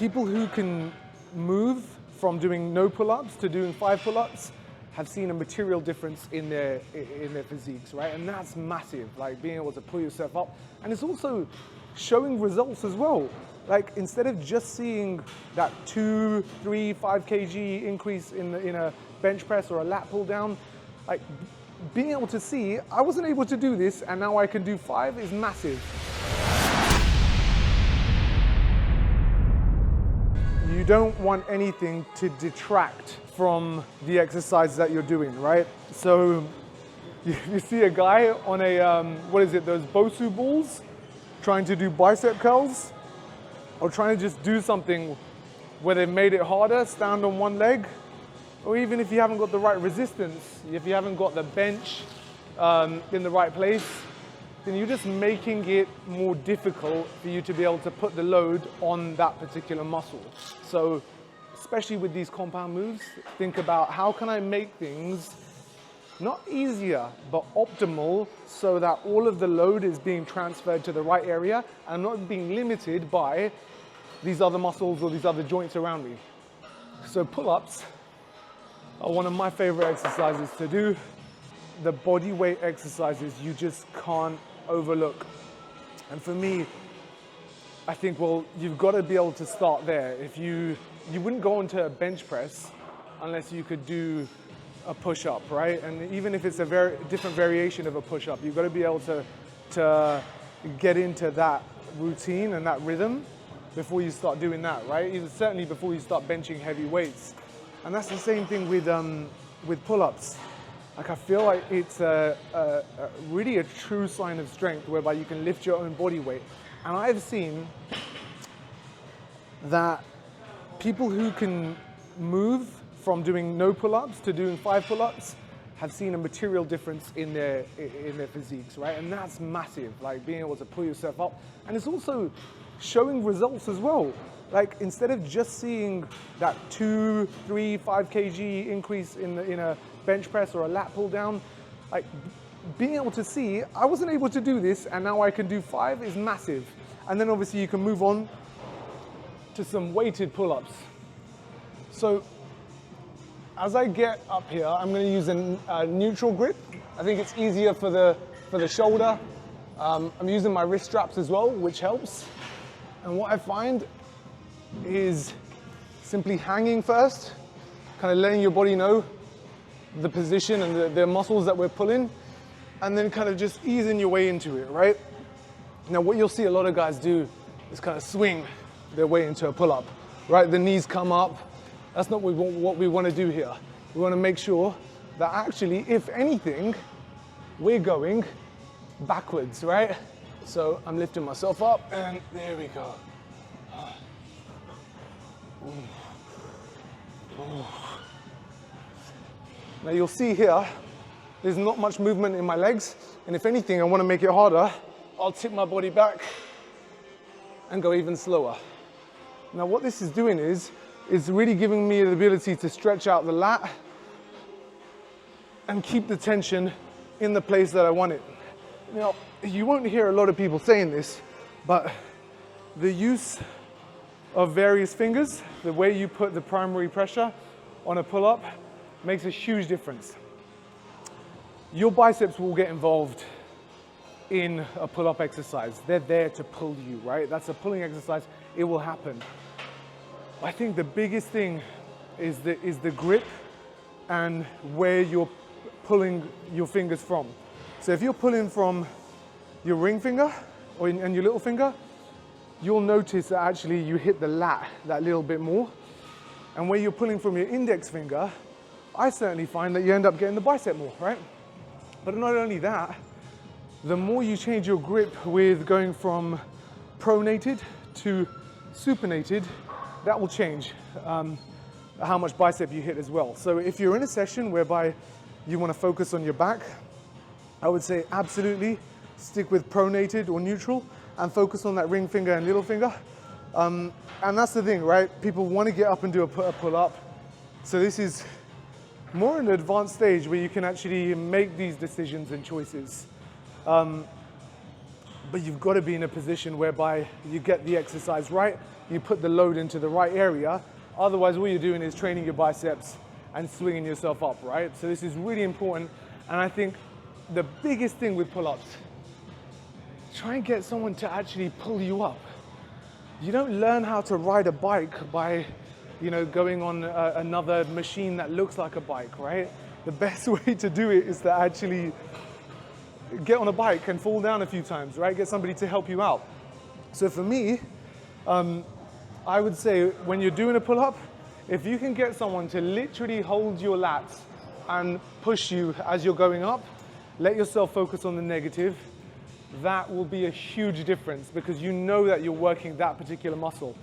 People who can move from doing no pull-ups to doing 5 pull-ups have seen a material difference in their physiques, right? And that's massive, like being able to pull yourself up. And it's also showing results as well. Like instead of just seeing that 2, 3, 5 kg increase in a bench press or a lat pull down, like being able to see, I wasn't able to do this and now I can do 5 is massive. You don't want anything to detract from the exercises that you're doing, right? So you see a guy on a, what is it, those Bosu balls, trying to do bicep curls, or trying to just do something where they've made it harder, stand on one leg, or even if you haven't got the right resistance, if you haven't got the bench in the right place, then you're just making it more difficult for you to be able to put the load on that particular muscle. So, especially with these compound moves, think about how can I make things not easier, but optimal so that all of the load is being transferred to the right area and I'm not being limited by these other muscles or these other joints around me. So pull-ups are one of my favorite exercises to do. The body weight exercises you just can't overlook. And for me, I think, well, you've got to be able to start there. If you wouldn't go into a bench press unless you could do a push-up, right? And even if it's a very different variation of a push-up, you've got to be able to get into that routine and that rhythm before you start doing that, right? Even certainly before you start benching heavy weights. And that's the same thing with pull-ups. Like I feel like it's really a true sign of strength whereby you can lift your own body weight. And I've seen that people who can move from doing no pull-ups to doing 5 pull-ups have seen a material difference in their physiques, right? And that's massive, like being able to pull yourself up. And it's also showing results as well. Like instead of just seeing that 2, 3, 5 kg increase in a bench press or a lat pull down, like being able to see, I wasn't able to do this and now I can do 5 is massive. And then obviously you can move on to some weighted pull-ups. So as I get up here, I'm going to use a neutral grip. I think it's easier for the shoulder. I'm using my wrist straps as well, which helps. And what I find is simply hanging first, kind of letting your body know the position and the muscles that we're pulling, and then kind of just easing your way into it, right? Now what you'll see a lot of guys do is kind of swing their way into a pull-up, right? The knees come up. That's not what we want to do here. We want to make sure that actually, if anything, we're going backwards, right? So I'm lifting myself up and there we go. Now you'll see here, there's not much movement in my legs, and if anything, I want to make it harder, I'll tip my body back and go even slower. Now what this is doing is really giving me the ability to stretch out the lat and keep the tension in the place that I want it. Now, you won't hear a lot of people saying this, but the use of various fingers, the way you put the primary pressure on a pull-up makes a huge difference. Your biceps will get involved in a pull-up exercise. They're there to pull you, right? That's a pulling exercise, it will happen. I think the biggest thing is the grip and where you're pulling your fingers from. So if you're pulling from your ring finger and your little finger, you'll notice that actually you hit the lat that little bit more. And where you're pulling from your index finger, I certainly find that you end up getting the bicep more, right? But not only that, the more you change your grip with going from pronated to supinated, that will change how much bicep you hit as well. So if you're in a session whereby you want to focus on your back, I would say absolutely stick with pronated or neutral and focus on that ring finger and little finger. And that's the thing, right? People want to get up and do a pull-up. So this is more an advanced stage where you can actually make these decisions and choices. but you've got to be in a position whereby you get the exercise right, you put the load into the right area. Otherwise, what you're doing is training your biceps and swinging yourself up, right? So this is really important. And I think the biggest thing with pull-ups, try and get someone to actually pull you up. You don't learn how to ride a bike by, going on another machine that looks like a bike, right? The best way to do it is to actually get on a bike and fall down a few times, right? Get somebody to help you out. So for me, I would say when you're doing a pull-up, if you can get someone to literally hold your lats and push you as you're going up, let yourself focus on the negative, that will be a huge difference because you know that you're working that particular muscle.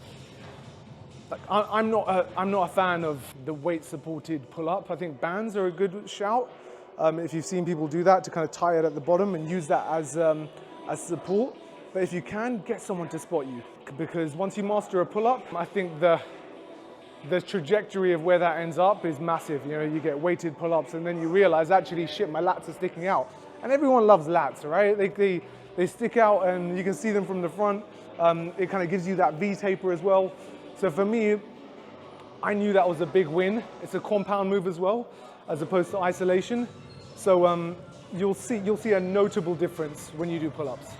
Like, I'm not a fan of the weight-supported pull-up. I think bands are a good shout. If you've seen people do that, to kind of tie it at the bottom and use that as support. But if you can, get someone to spot you. Because once you master a pull-up, I think the trajectory of where that ends up is massive. You get weighted pull-ups and then you realize, actually, shit, my lats are sticking out. And everyone loves lats, right? They stick out and you can see them from the front. It kind of gives you that V-taper as well. So for me, I knew that was a big win. It's a compound move as well, as opposed to isolation. So you'll see a notable difference when you do pull-ups.